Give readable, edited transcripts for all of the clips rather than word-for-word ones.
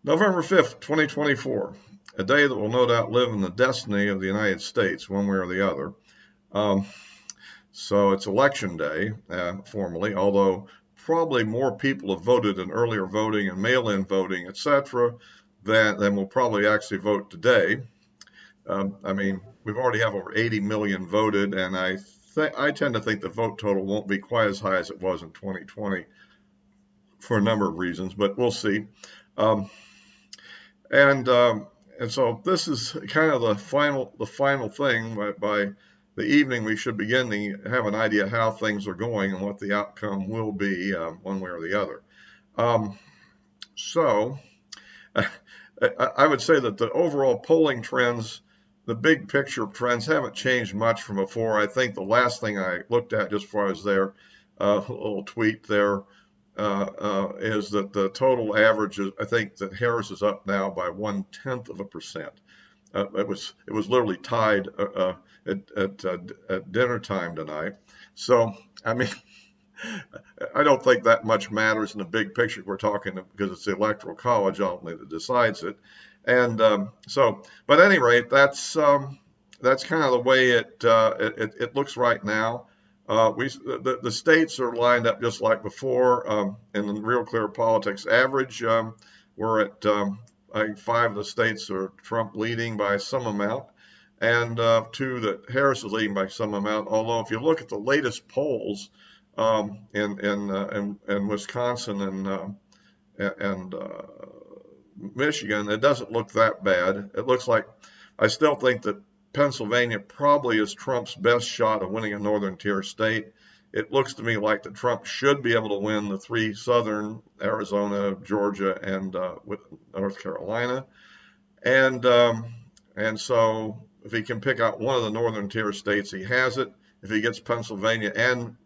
November 5th, 2024, a day that will no doubt live in the destiny of the United States, one way or the other. Um, so it's election day, formally, although probably more people have voted in earlier voting and mail-in voting, etc., than will probably actually vote today. I mean, we've already have over 80 million voted, and I tend to think the vote total won't be quite as high as it was in 2020 for a number of reasons, but we'll see. Um, and and so this is kind of the final thing. By the evening, we should begin to have an idea how things are going and what the outcome will be, one way or the other. Um, so I would say that the overall polling trends, the big picture trends, haven't changed much from before. I think the last thing I looked at just before I was there, a little tweet there, is that the total average is, I think that Harris is up now by 0.1%. It was literally tied at dinner time tonight. So I mean, I don't think that much matters in the big picture. We're talking because it's the Electoral College ultimately that decides it. And but at any rate, that's kind of the way it looks right now. The states are lined up just like before. In the Real Clear Politics average, we're at I think 5 of the states are Trump leading by some amount, and 2 that Harris is leading by some amount. Although if you look at the latest polls in Wisconsin and Michigan, it doesn't look that bad. It looks like I still think that Pennsylvania probably is Trump's best shot of winning a northern tier state. It looks to me like that Trump should be able to win the 3 southern, Arizona, Georgia, and with North Carolina. And so if he can pick out one of the northern tier states, he has it. If he gets Pennsylvania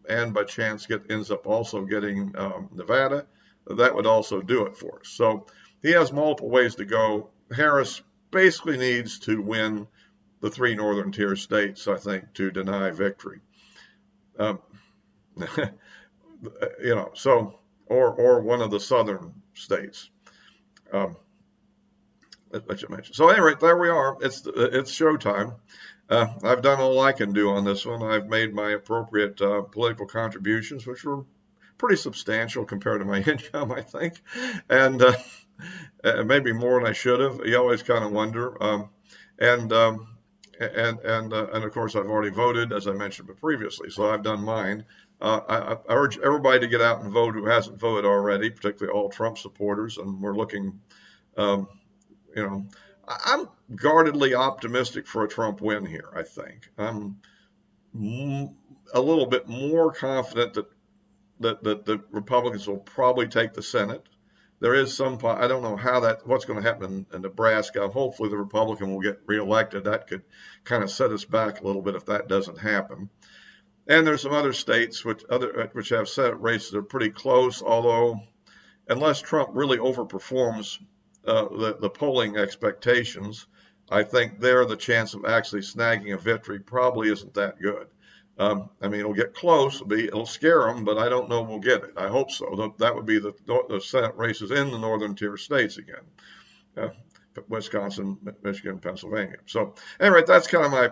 and by chance ends up also getting Nevada, that would also do it for us. So he has multiple ways to go. Harris basically needs to win the 3 northern tier states, I think, to deny victory. So or one of the southern states. That you mentioned. So anyway, there we are. It's showtime. I've done all I can do on this one. I've made my appropriate political contributions, which were pretty substantial compared to my income, I think, and maybe more than I should have. You always kind of wonder. And of course, I've already voted, as I mentioned previously, so I've done mine. I urge everybody to get out and vote who hasn't voted already, particularly all Trump supporters, and we're looking. I'm guardedly optimistic for a Trump win here. I think I'm a little bit more confident that the Republicans will probably take the Senate. There is some, I don't know what's going to happen in Nebraska. Hopefully the Republican will get reelected. That could kind of set us back a little bit if that doesn't happen. And there's some other states which have Senate races that are pretty close, although unless Trump really overperforms the polling expectations, I think there the chance of actually snagging a victory probably isn't that good. I mean, it'll get close. It'll scare them, but I don't know we'll get it. I hope so. That would be the Senate races in the northern tier states again, Wisconsin, Michigan, Pennsylvania. So anyway, that's kind of my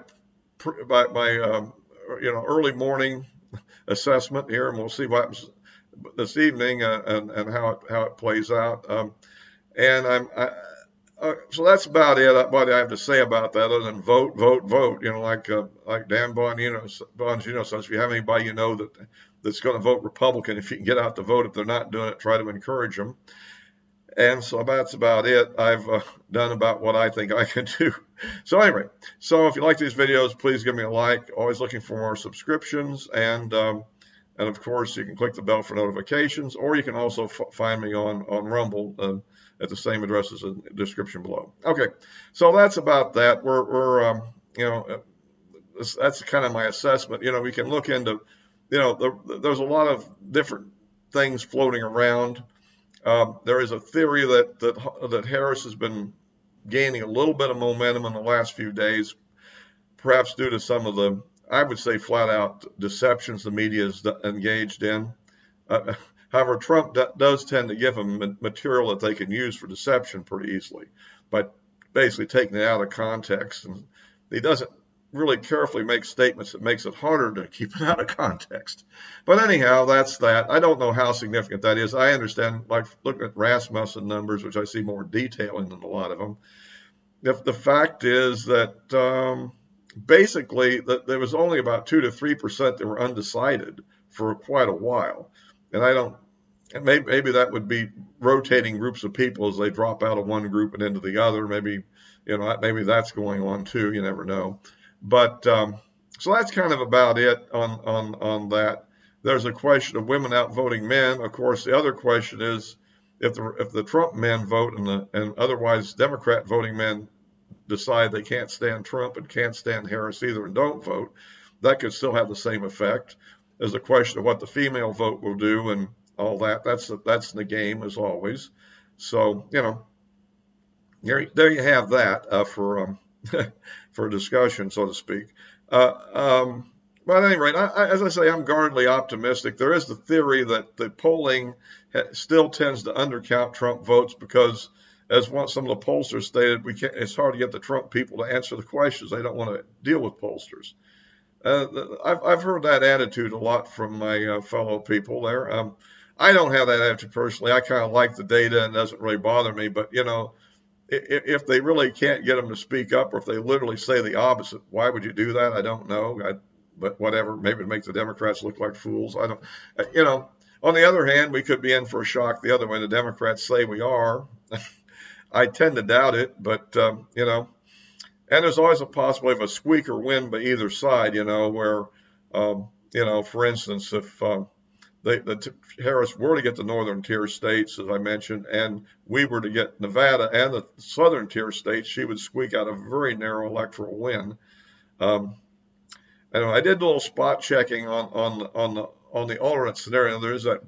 early morning assessment here, and we'll see what happens this evening and how it plays out. So that's about it. What I have to say about that, other than vote, vote, vote. Like Dan Bongino says, if you have anybody you know that's going to vote Republican, if you can get out to vote, if they're not doing it, try to encourage them. And so that's about it. I've done about what I think I can do. So anyway, if you like these videos, please give me a like. Always looking for more subscriptions, and of course you can click the bell for notifications, or you can also find me on Rumble. At the same address as in the description below. Okay, so that's about that. That's kind of my assessment. We can look into, there's a lot of different things floating around. There is a theory that Harris has been gaining a little bit of momentum in the last few days, perhaps due to some of the, I would say, flat out deceptions the media is engaged in. However, Trump does tend to give them material that they can use for deception pretty easily by basically taking it out of context. And he doesn't really carefully make statements that makes it harder to keep it out of context. But anyhow, that's that. I don't know how significant that is. I understand, like looking at Rasmussen numbers, which I see more detail in than a lot of them. If the fact is that basically there was only about 2 to 3% that were undecided for quite a while, and I don't. And maybe that would be rotating groups of people as they drop out of one group and into the other. Maybe maybe that's going on too. You never know. But so that's kind of about it on that. There's a question of women outvoting men. Of course, the other question is if the Trump men vote and otherwise Democrat voting men decide they can't stand Trump and can't stand Harris either and don't vote, that could still have the same effect. There's a question of what the female vote will do and all that. That's in the game as always. So there you have that for for discussion, so to speak. But at any rate, as I say, I'm guardedly optimistic. There is the theory that the polling still tends to undercount Trump votes because, as some of the pollsters stated, it's hard to get the Trump people to answer the questions. They don't want to deal with pollsters. I've heard that attitude a lot from my fellow people there. I don't have that attitude personally. I kind of like the data and it doesn't really bother me. But, if they really can't get them to speak up or if they literally say the opposite, why would you do that? I don't know. But whatever, maybe to make the Democrats look like fools. I don't, on the other hand, we could be in for a shock the other way. The Democrats say we are. I tend to doubt it, but, and there's always a possibility of a squeaker win by either side, where, for instance, if Harris were to get the northern tier states, as I mentioned, and we were to get Nevada and the southern tier states, she would squeak out a very narrow electoral win. I did a little spot checking on the alternate scenario. There is that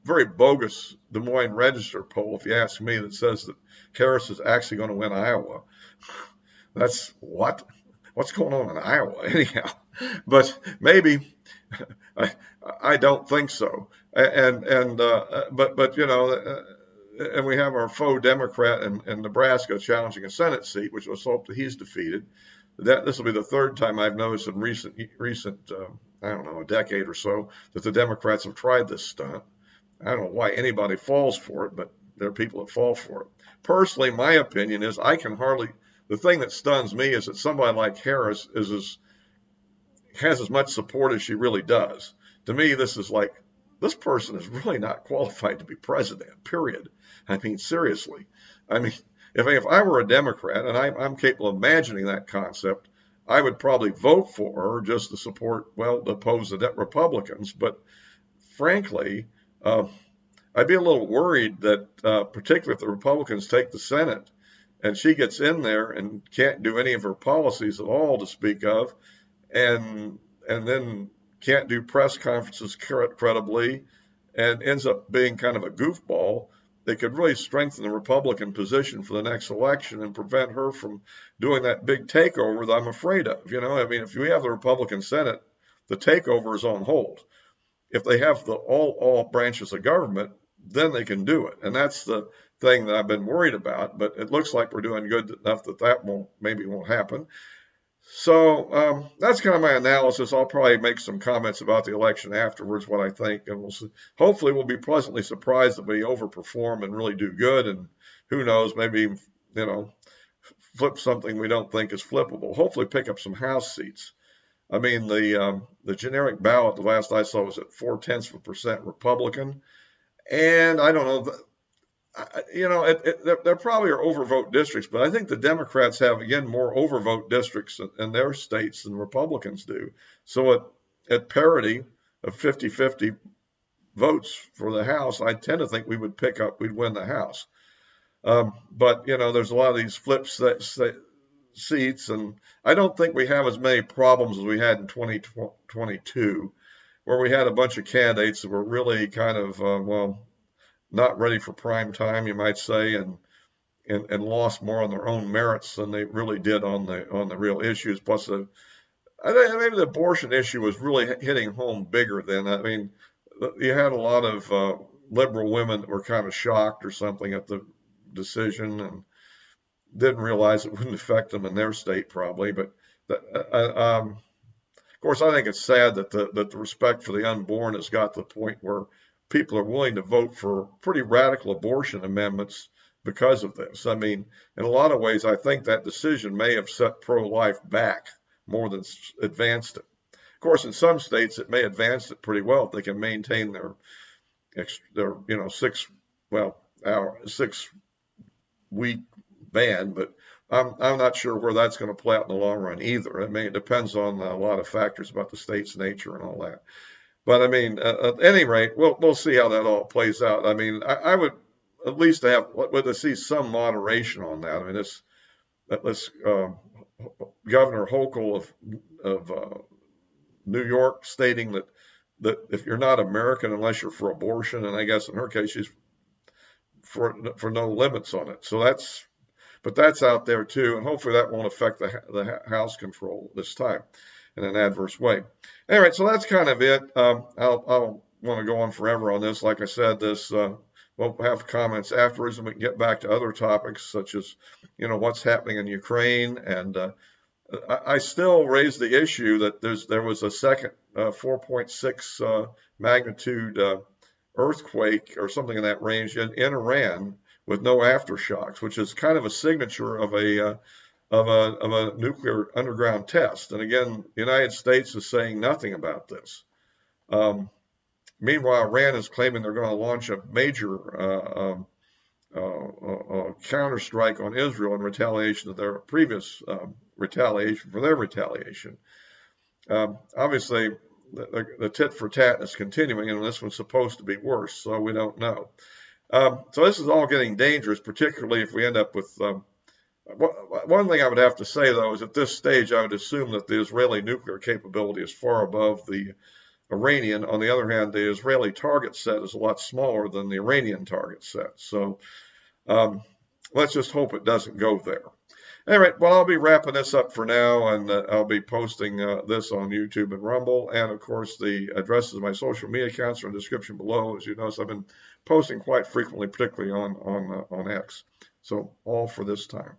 very bogus Des Moines Register poll, if you ask me, that says that Harris is actually going to win Iowa. That's what's going on in Iowa anyhow. But maybe I don't think so. And we have our faux Democrat in Nebraska challenging a Senate seat, which let's hope that he's defeated. This will be the third time I've noticed in recent I don't know, a decade or so that the Democrats have tried this stunt. I don't know why anybody falls for it, but there are people that fall for it. Personally, my opinion is the thing that stuns me is that somebody like Harris has as much support as she really does. To me, this person is really not qualified to be president, period. I mean, seriously. I mean, if I were a Democrat, and I'm capable of imagining that concept, I would probably vote for her just to to oppose the Republicans. But frankly, I'd be a little worried that, particularly if the Republicans take the Senate and she gets in there and can't do any of her policies at all to speak of, and then can't do press conferences credibly, and ends up being kind of a goofball, they could really strengthen the Republican position for the next election and prevent her from doing that big takeover that I'm afraid of. I mean, if we have the Republican Senate, the takeover is on hold. If they have all branches of government, then they can do it. And that's the thing that I've been worried about. But it looks like we're doing good enough that maybe won't happen. So that's kind of my analysis. I'll probably make some comments about the election afterwards, what I think, and we'll see. Hopefully we'll be pleasantly surprised that we overperform and really do good, and who knows, maybe flip something we don't think is flippable. Hopefully pick up some House seats. I mean, the generic ballot, the last I saw, was at 0.4% Republican, and I don't know. There probably are overvote districts, but I think the Democrats have, again, more overvote districts in their states than Republicans do. So at parity of 50-50 votes for the House, I tend to think we'd win the House. But, there's a lot of these flip seats, and I don't think we have as many problems as we had in 2022, where we had a bunch of candidates that were really kind of, not ready for prime time, you might say, and lost more on their own merits than they really did on the real issues. Plus, I think maybe the abortion issue was really hitting home bigger than. I mean, you had a lot of liberal women that were kind of shocked or something at the decision and didn't realize it wouldn't affect them in their state probably. But of course, I think it's sad that the respect for the unborn has got to the point where people are willing to vote for pretty radical abortion amendments because of this. I mean, in a lot of ways, I think that decision may have set pro-life back more than advanced it. Of course, in some states, it may advance it pretty well if they can maintain their 6 week ban, but I'm not sure where that's going to play out in the long run either. I mean, it depends on a lot of factors about the state's nature and all that. But I mean, at any rate, we'll see how that all plays out. I mean, I would at least would to see some moderation on that. I mean, this Governor Hochul of New York stating that if you're not American unless you're for abortion, and I guess in her case she's for no limits on it. So that's out there too, and hopefully that won't affect the House control this time in an adverse way. Anyway, so that's kind of it. I'll want to go on forever on this. Like I said, we'll have comments afterwards, and we can get back to other topics such as, what's happening in Ukraine. And I still raise the issue that there was a second 4.6 magnitude earthquake or something in that range in Iran with no aftershocks, which is kind of a signature of a nuclear underground test. And again, the United States is saying nothing about this. Meanwhile, Iran is claiming they're going to launch a major counterstrike on Israel in retaliation of their previous retaliation for their retaliation. Obviously, the tit for tat is continuing, and this one's supposed to be worse, so we don't know. So this is all getting dangerous, particularly if we end up with. One thing I would have to say, though, is at this stage, I would assume that the Israeli nuclear capability is far above the Iranian. On the other hand, the Israeli target set is a lot smaller than the Iranian target set. So let's just hope it doesn't go there. All right, well, I'll be wrapping this up for now, and I'll be posting this on YouTube and Rumble. And, of course, the addresses of my social media accounts are in the description below. As you notice, I've been posting quite frequently, particularly on X. So all for this time.